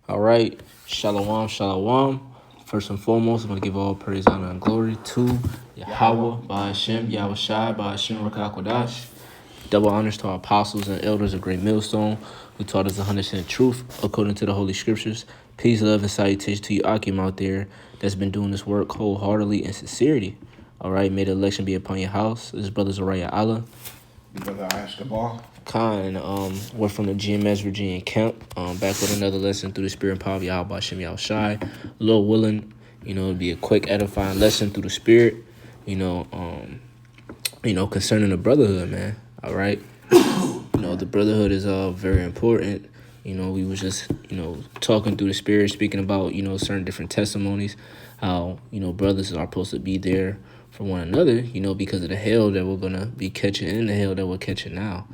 All right. Shalom, shalom. First and foremost, I'm going to give all praise, honor, and glory to Yahweh, Ba'ashem, Yahweh Shai, Ba'ashem, Rakakwadash. Double honors to our apostles and elders of Great Millstone who taught us the 100% truth according to the Holy Scriptures. Peace, love, and salutation to you, Akim, out there that's been doing this work wholeheartedly and sincerity. All right. May the election be upon your house. This is Brother Zariah Allah. Brother Ashkabar. Khan, we're from the GMS Virginia camp, back with another lesson through the spirit and power of Yahweh Hashem Yahweh Shai. Lord willing, it'll be a quick edifying lesson through the spirit, concerning the brotherhood, man. All right. The brotherhood is very important. We was just, talking through the spirit, speaking about, certain different testimonies, how, brothers are supposed to be there for one another, because of the hell that we're going to be catching and the hell that we're catching now.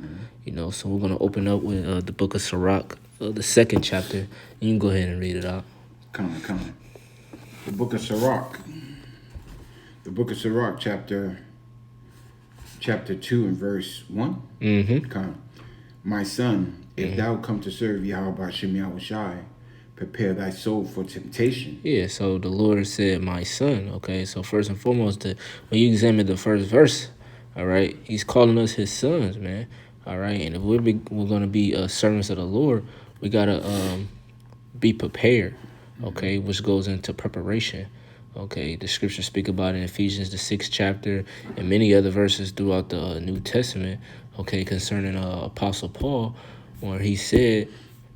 So we're going to open up with the book of Sirach, the second chapter. And you can go ahead and read it out. Come on. The book of Sirach. The book of Sirach, chapter 2 and verse 1. Mm-hmm. Come. My son, if thou come to serve Yahweh Hashem Yahweh Shai, prepare thy soul for temptation. Yeah, so the Lord said, my son, okay? So first and foremost, when you examine the first verse, all right, he's calling us his sons, man, all right? And if we're going to be servants of the Lord, we got to be prepared, okay, which goes into preparation, okay? The scriptures speak about it in Ephesians, the 6th chapter, and many other verses throughout the New Testament, okay, concerning Apostle Paul, where he said,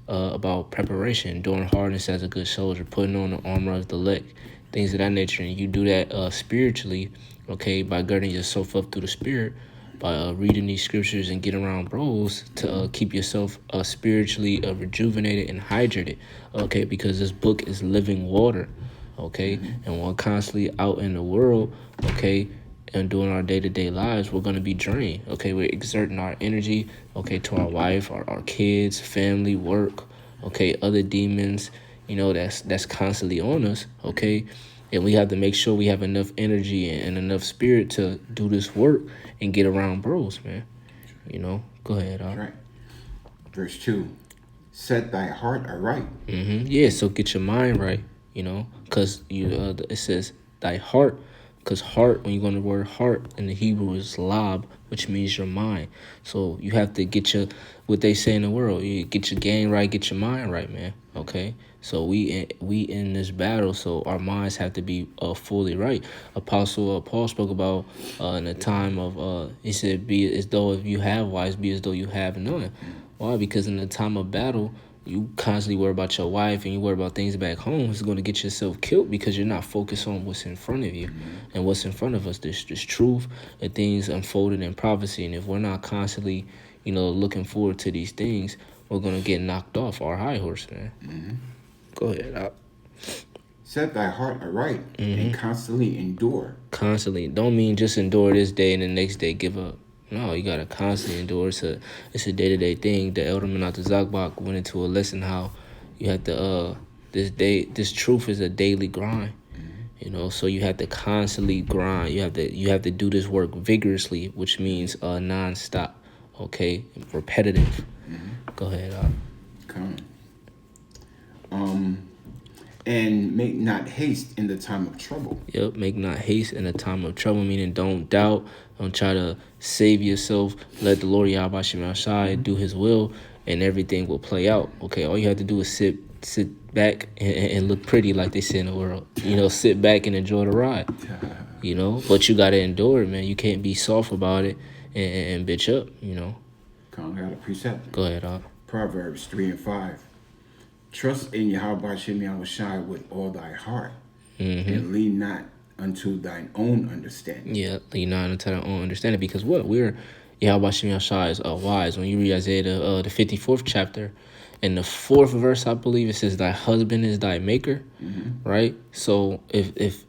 about preparation, enduring hardness as a good soldier, putting on the armor of the elect, things of that nature. And you do that spiritually, okay, by girding yourself up through the spirit, by reading these scriptures and getting around bros to keep yourself spiritually rejuvenated and hydrated, okay, because this book is living water, okay, and we're constantly out in the world, okay, and doing our day-to-day lives, we're going to be drained, okay? We're exerting our energy, okay, to our wife, our kids, family, work, okay, other demons, that's constantly on us, okay? And we have to make sure we have enough energy and enough spirit to do this work and get around bros, man. Go ahead. Right. Verse 2, set thy heart aright. Yeah, so get your mind right, because it says thy heart. Because heart, when you're going to word heart in the Hebrew is lab, which means your mind. So you have to get what they say in the world, you get your game right, get your mind right, man. Okay? So we in this battle, so our minds have to be fully right. Apostle Paul spoke about in the time of, he said, be as though if you have wise, be as though you have none. Why? Because in the time of battle, you constantly worry about your wife and you worry about things back home. It's going to get yourself killed because you're not focused on what's in front of you. And what's in front of us, this truth and things unfolded in prophecy. And if we're not constantly, looking forward to these things, we're going to get knocked off our high horse, man. Go ahead. Set thy heart aright and constantly endure. Constantly. Don't mean just endure this day and the next day give up. No, you gotta constantly endure. It's a day-to-day thing. The elder Menata Zakbak went into a lesson how you have to this truth is a daily grind. So you have to constantly grind. You have to do this work vigorously, which means non-stop, okay, repetitive. Go ahead. Come. And make not haste in the time of trouble. Yep, make not haste in the time of trouble, meaning don't doubt, don't try to save yourself. Let the Lord Yahweh Shai Shai do his will, and everything will play out. Okay, all you have to do is sit back and look pretty, like they say in the world. Sit back and enjoy the ride. But you got to endure it, man. You can't be soft about it and bitch up, Come, I got a precept. Go ahead, Proverbs 3 and 5. Trust in Yahweh Hashem Yahweh Shai with all thy heart, and lean not unto thine own understanding. Yeah, lean not unto thine own understanding, because we're Yahweh Hashem Yahweh Shai is wise. When you read Isaiah the 54th chapter, in the 4th verse, I believe it says, "Thy husband is thy maker," right? So if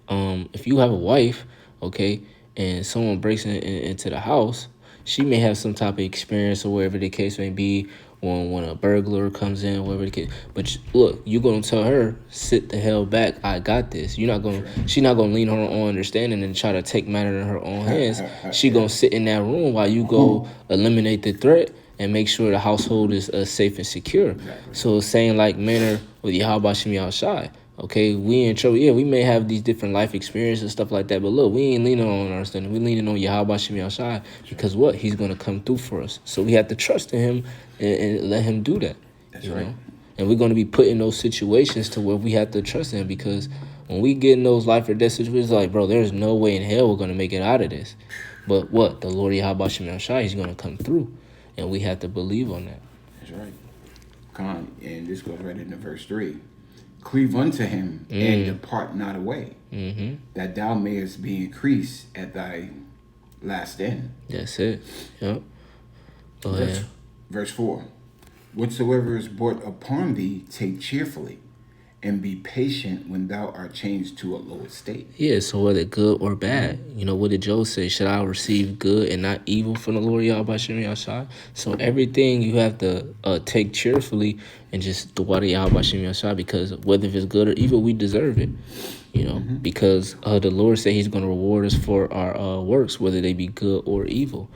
you have a wife, okay, and someone breaks into the house, she may have some type of experience or whatever the case may be. When a burglar comes in, whatever the case. But look, you're gonna tell her, sit the hell back. I got this. She's not gonna lean on her own understanding and try to take matter in her own hands. She gonna sit in that room while you go eliminate the threat and make sure the household is safe and secure. So it's saying like men with Yahweh Shem Yahushai. Okay, we in trouble. Yeah, we may have these different life experiences and stuff like that, but look, we ain't leaning on our understanding. We leaning on Yahweh Shem Yahushai because what? He's gonna come through for us. So we have to trust in him and let him do that. That's right. And we're gonna be put in those situations to where we have to trust him, because when we get in those life or death situations, like, bro, there's no way in hell we're gonna make it out of this. But what? The Lord Yahweh Shem Yahushai, he's gonna come through, and we have to believe on that. That's right. Come on, and this goes right into verse 3. Cleave unto him and depart not away, that thou mayest be increased at thy last end. That's it. Yep. Go ahead. Verse 4. Whatsoever is brought upon thee, take cheerfully, and be patient when thou art changed to a low estate. Yeah, so whether good or bad, what did Job say? Should I receive good and not evil from the Lord Yahweh Shem Yahushai? So everything you have to take cheerfully and just the water Yahweh Shem Yahushai, because whether if it's good or evil, we deserve it. Because the Lord said he's going to reward us for our works, whether they be good or evil.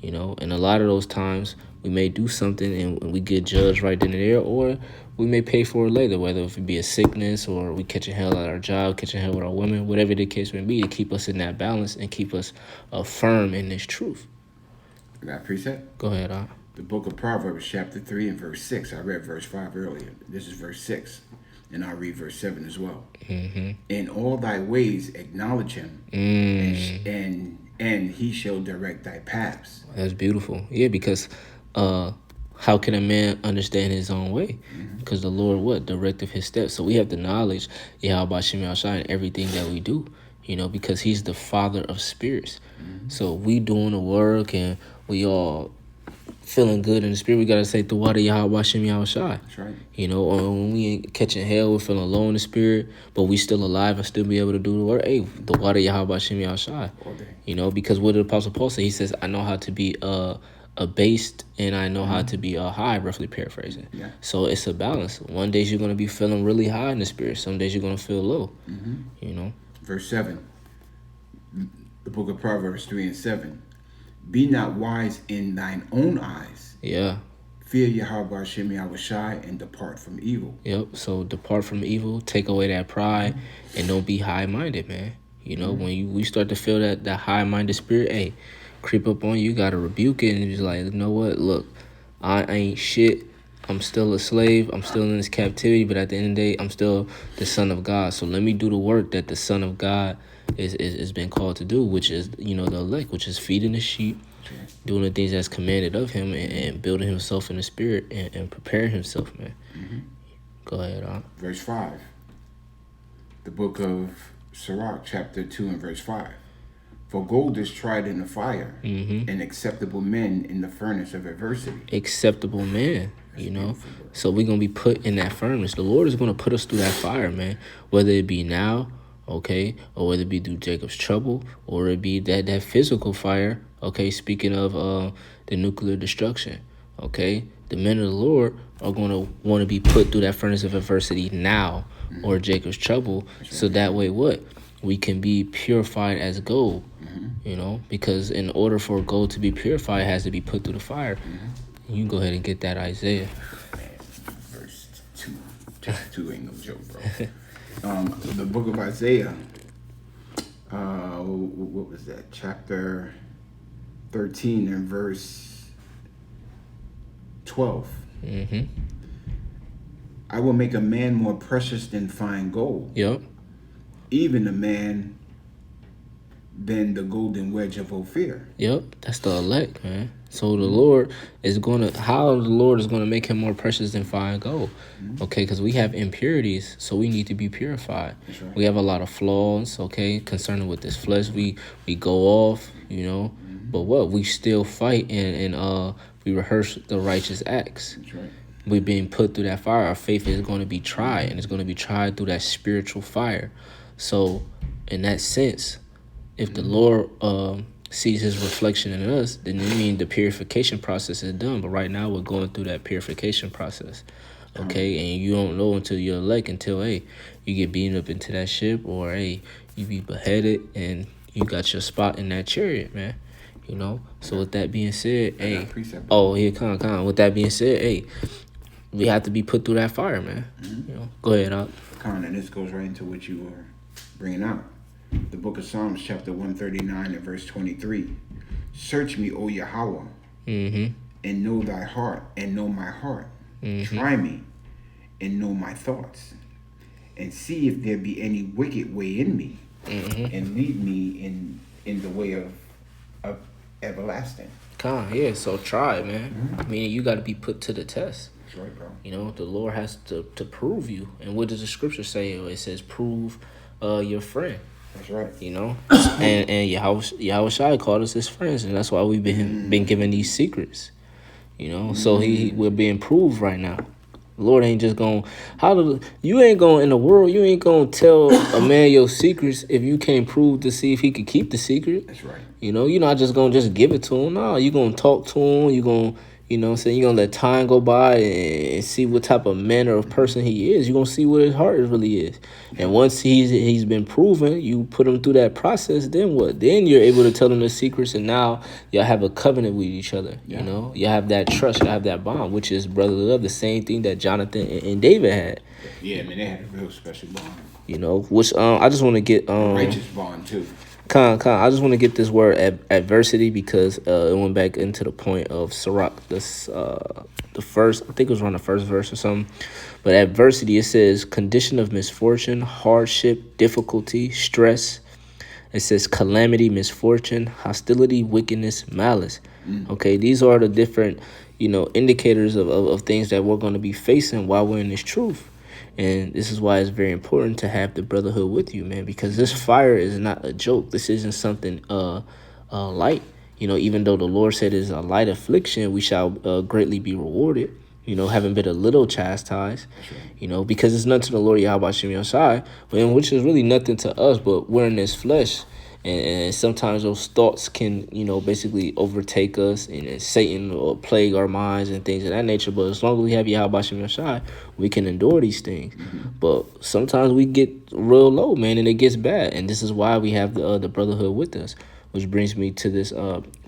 And a lot of those times we may do something and we get judged right then and there, or we may pay for it later, whether if it be a sickness or we catching hell at our job, catching hell with our women, whatever the case may be, to keep us in that balance and keep us firm in this truth. I got a precept? Go ahead, The book of Proverbs, chapter 3 and verse 6. I read verse 5 earlier. This is verse 6. And I'll read verse 7 as well. In all thy ways acknowledge him, and he shall direct thy paths. That's beautiful. Yeah, because how can a man understand his own way? Because the Lord, what? Directed his steps. So we have the knowledge, Yahweh Shem Yahushai, in everything that we do, because he's the Father of spirits. So we doing the work and we all feeling good in the spirit, we got to say the water Yahweh Shem Yahushai. That's right. Or when we ain't catching hell, we're feeling low in the spirit, but we still alive and still be able to do the work. Hey, the water Yahweh Shem Yahushai. Because what did the Apostle Paul say? He says, I know how to be abased and I know how to be high, roughly paraphrasing. Yeah. So it's a balance. One day you're going to be feeling really high in the spirit. Some days you're going to feel low. Verse 7. The book of Proverbs 3 and 7. Be not wise in thine own eyes. Yeah. Fear Yahweh Shem Yahushai and depart from evil. Yep. So depart from evil, take away that pride, and don't be high-minded, man. When we start to feel that high-minded spirit, hey, creep up on you, got to rebuke it and just like, you know what? Look, I ain't shit. I'm still a slave. I'm still in this captivity, but at the end of the day, I'm still the son of God. So let me do the work that the son of God is been called to do, which is, the elect, which is feeding the sheep, doing the things that's commanded of him, and building himself in the spirit and preparing himself, man. Go ahead, Verse 5. The book of Sirach, chapter 2 and verse 5. For gold is tried in the fire, and acceptable men in the furnace of adversity. Acceptable men, So we're going to be put in that furnace. The Lord is going to put us through that fire, man, whether it be now, okay, or whether it be through Jacob's trouble, or it be that physical fire, okay, speaking of the nuclear destruction, okay, the men of the Lord are going to want to be put through that furnace of adversity now, or Jacob's trouble, so that way what? We can be purified as gold, because in order for gold to be purified, it has to be put through the fire. You can go ahead and get that Isaiah. Man, verse 2. Chapter 2 ain't no joke, bro. The book of Isaiah, what was that? Chapter 13 and verse 12. I will make a man more precious than fine gold. Yep. Even a man than the golden wedge of Ophir. Yep, that's the elect, man. So the Lord is how the Lord is going to make him more precious than fine gold. Okay, because we have impurities, so we need to be purified. Right. We have a lot of flaws, okay, concerning with this flesh. We go off, but what? We still fight and we rehearse the righteous acts. That's right. We're being put through that fire. Our faith is going to be tried, and it's going to be tried through that spiritual fire. So in that sense, if the Lord sees his reflection in us, then it means the purification process is done. But right now we're going through that purification process. Okay, and you don't know until you're elect, until, hey, you get beaten up into that ship, or, hey, you be beheaded and you got your spot in that chariot, man. So with that being said, hey, precept. oh, here, come on. With that being said, hey, we have to be put through that fire, man. Go ahead, Up. And this goes right into what you were bringing out. The book of Psalms, chapter 139 and verse 23. Search me, O Yahweh, and know thy heart, and know my heart. Try me, and know my thoughts, and see if there be any wicked way in me, and lead me in the way of everlasting. Yeah, so try it, man. Meaning you got to be put to the test. That's right, bro. The Lord has to prove you. And what does the scripture say? It says, prove your friend. That's right. And Yahweh Shai called us his friends, and that's why we've been given these secrets. So we're being proved right now. The Lord ain't just you ain't going in the world, you ain't gonna tell a man your secrets if you can't prove to see if he could keep the secret. That's right. You're not just gonna just give it to him. No, you're gonna talk to him, you're gonna you're gonna let time go by and see what type of manner of person he is. You're gonna see what his heart really is. And once he's been proven, you put him through that process, then what? Then you're able to tell him the secrets, and now y'all have a covenant with each other. You have that trust, you have that bond, which is brotherly love, the same thing that Jonathan and David had. Yeah, man, they had a real special bond. Which I just want to get righteous bond too. I just want to get this word adversity, because it went back into the point of Sirach, the first, I think it was around the first verse or something. But adversity, it says condition of misfortune, hardship, difficulty, stress. It says calamity, misfortune, hostility, wickedness, malice. Okay, these are the different, indicators of things that we're going to be facing while we're in this truth. And this is why it's very important to have the brotherhood with you, man, because this fire is not a joke. This isn't something light. Even though the Lord said it's a light affliction, we shall greatly be rewarded. Having been a little chastised, because it's nothing to the Lord Yahweh Shem Yashai, which is really nothing to us, but we're in this flesh. And sometimes those thoughts can, basically overtake us, and Satan will plague our minds and things of that nature. But as long as we have Yahweh Shem Yashai, we can endure these things. But sometimes we get real low, man, and it gets bad. And this is why we have the brotherhood with us, which brings me to this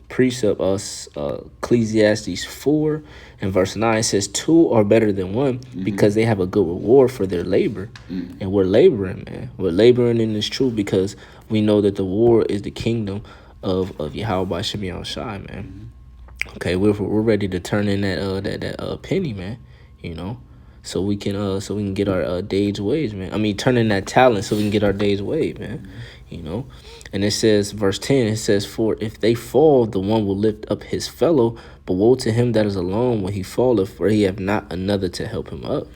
precept, Ecclesiastes 4 and verse 9 says, 2 are better than one because they have a good reward for their labor. And we're laboring, man. We're laboring in this truth because we know that the war is the kingdom of Yahweh Shem Shai, man. Okay, we're ready to turn in that penny, man. So we can get our day's wage, man. I mean, turn in that talent so we can get our day's wage, man. And it says, verse 10, it says, for if they fall, the one will lift up his fellow, but woe to him that is alone when he falleth, for he have not another to help him up.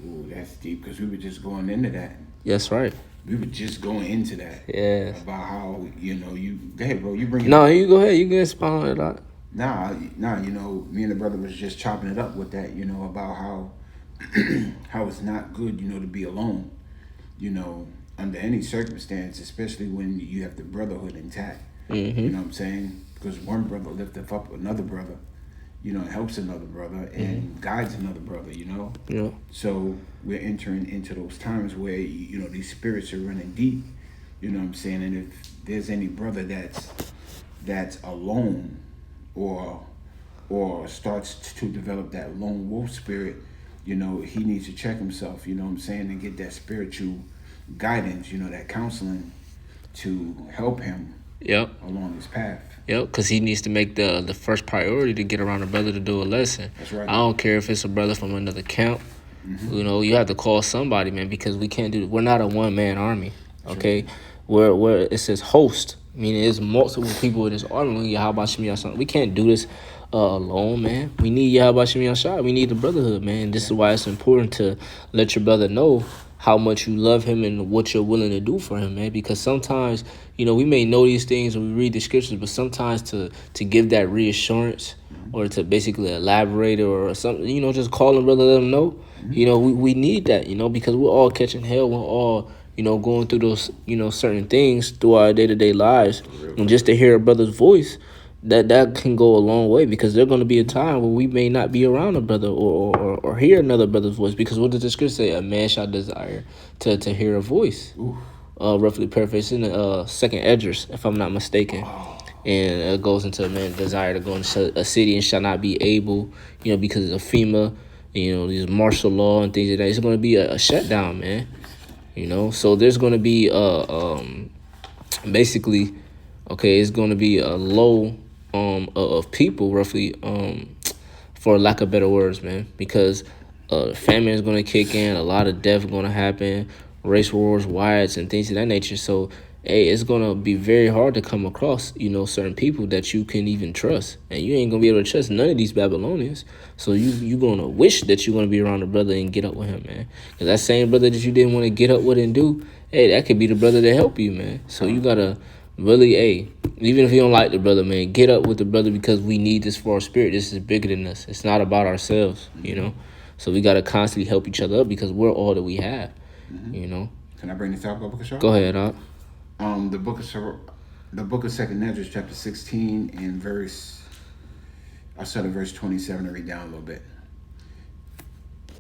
Ooh, that's deep, because we were just going into that. That's right. We were just going into that. Yeah. About how, you go ahead, bro. You bring it No, up. you go ahead. You can expound on it out. Nah, me and the brother was just chopping it up with that, about how how it's not good, to be alone, under any circumstance, especially when you have the brotherhood intact. You know what I'm saying? Because one brother lifteth up another brother, helps another brother and guides another brother, Yeah. So we're entering into those times where, these spirits are running deep, you know what I'm saying? And if there's any brother that's alone or starts to develop that lone wolf spirit, he needs to check himself, you know what I'm saying, and get that spiritual guidance, that counseling to help him along his path. Yep, because he needs to make the first priority to get around a brother to do a lesson. That's right. I don't care if it's a brother from another camp. You have to call somebody, man, because we're not a one-man army, okay? Where it says host, meaning there's multiple people in this army. We can't do this alone, man. We need Yahweh Shem Yashai. We need the brotherhood, man. This is why it's important to let your brother know how much you love him and what you're willing to do for him, man. Because sometimes, we may know these things and we read the scriptures, but sometimes to give that reassurance or to basically elaborate or something, just call him, brother, let him know. We need that, because we're all catching hell. We're all, going through those, certain things through our day-to-day lives. And just to hear a brother's voice, that can go a long way, because there's going to be a time where we may not be around a brother or hear another brother's voice, because what does the scripture say? A man shall desire to hear a voice. Roughly paraphrasing the second Esdras, if I'm not mistaken. And it goes into a man's desire to go into a city and shall not be able, because of FEMA, these martial law and things like that. It's going to be a shutdown, man. So there's going to be basically, okay, it's going to be a low of people roughly, for lack of better words, man, because famine is going to kick in, a lot of death going to happen, race wars, riots, and things of that nature. So, hey, it's going to be very hard to come across, certain people that you can even trust. And you ain't going to be able to trust none of these Babylonians. So you going to wish that you're going to be around a brother and get up with him, man. Because that same brother that you didn't want to get up with and do, hey, that could be the brother that help you, man. So you got to really, hey, even if you don't like the brother, man, get up with the brother because we need this for our spirit. This is bigger than us. It's not about ourselves, So we got to constantly help each other up because we're all that we have, Can I bring this out, Bubba Kashaw? Go ahead, Doc. The book of Second Ezra, chapter 16, and I'll start at verse 27 and read down a little bit.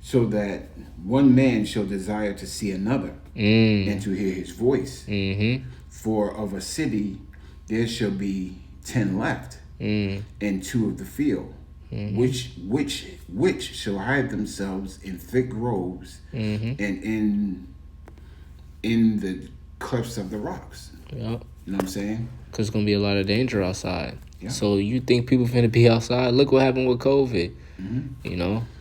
So that one man shall desire to see another, and to hear his voice. For of a city there shall be 10 left, and 2 of the field, which shall hide themselves in thick groves, and in the clefts of the rocks. Yep. You know what I'm saying? Because it's going to be a lot of danger outside. Yeah. So you think people finna be outside? Look what happened with COVID.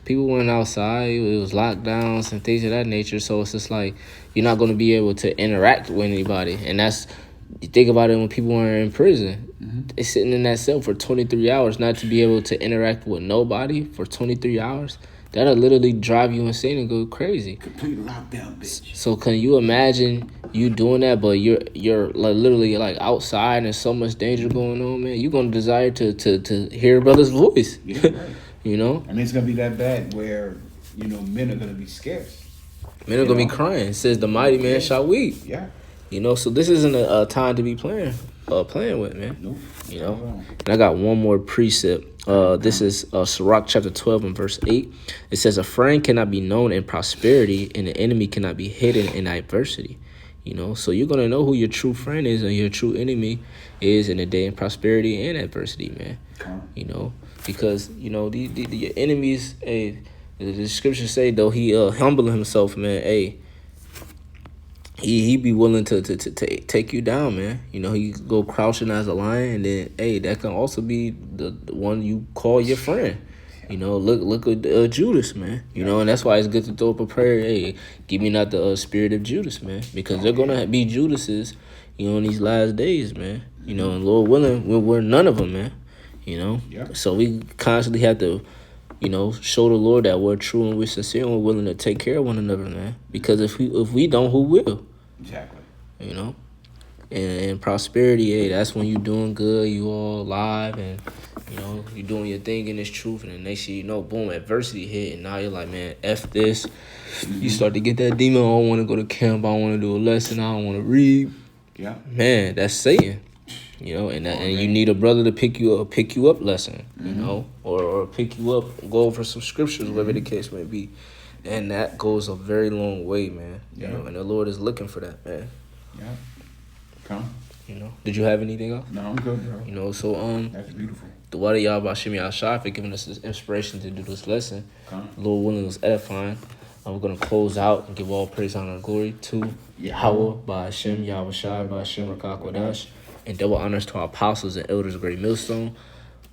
People went outside. It was lockdowns and things of that nature. So it's just like you're not going to be able to interact with anybody. And you think about it when people were in prison. They're sitting in that cell for 23 hours, not to be able to interact with nobody for 23 hours. That'll literally drive you insane and go crazy. Complete lockdown, bitch. So can you imagine you doing that, but you're like literally like outside and there's so much danger going on, man? You're gonna desire to hear a brother's voice. Yeah, right. I mean, it's gonna be that bad where men are gonna be scarce. Men are gonna be crying. It says the mighty man shall weep. Yeah. So this isn't a time to be playing with, man. Nope. And I got one more precept. This is Sirach chapter 12 and verse 8. It says, a friend cannot be known in prosperity, and an enemy cannot be hidden in adversity. So you're going to know who your true friend is and your true enemy is in the day in prosperity and adversity, man. Because, the enemies, the scriptures say, though he humble himself, man, he be willing to take you down, man. He go crouching as a lion, and then that can also be the one you call your friend. Look at Judas, man. And that's why it's good to throw up a prayer. Hey, give me not the spirit of Judas, man, because they're gonna be Judases, in these last days, man. And Lord willing, we're none of them, man. So we constantly have to, show the Lord that we're true and we're sincere and we're willing to take care of one another, man. Because if we don't, who will? Exactly. And prosperity, that's when you doing good, you all alive, and you doing your thing in this truth, and then next thing boom, adversity hit, and now you're like, man, F this. You start to get that demon. I don't want to go to camp. I don't want to do a lesson. I don't want to read. Yeah. Man, that's Satan. And you need a brother to pick you up lesson, or pick you up, go over some scriptures, whatever the case may be. And that goes a very long way, man. And the Lord is looking for that, man. Yeah. Come. Did you have anything else? No, I'm good, bro. So that's beautiful. The water y'all about Shimmy Al-Shai for giving us this inspiration to do this lesson. Come. Lord willing, it was edifying. We're gonna close out and give all praise, honor, and glory to Yahweh by Hashem, Yahweh Shai by Hashem Rakak Wadash, and double honors to our apostles and elders of Great Millstone.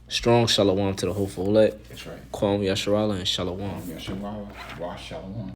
Strong shalom to the hopeful elect. That's right. Kwam Yasharala and shalom. Yasharala, Wa Shalom.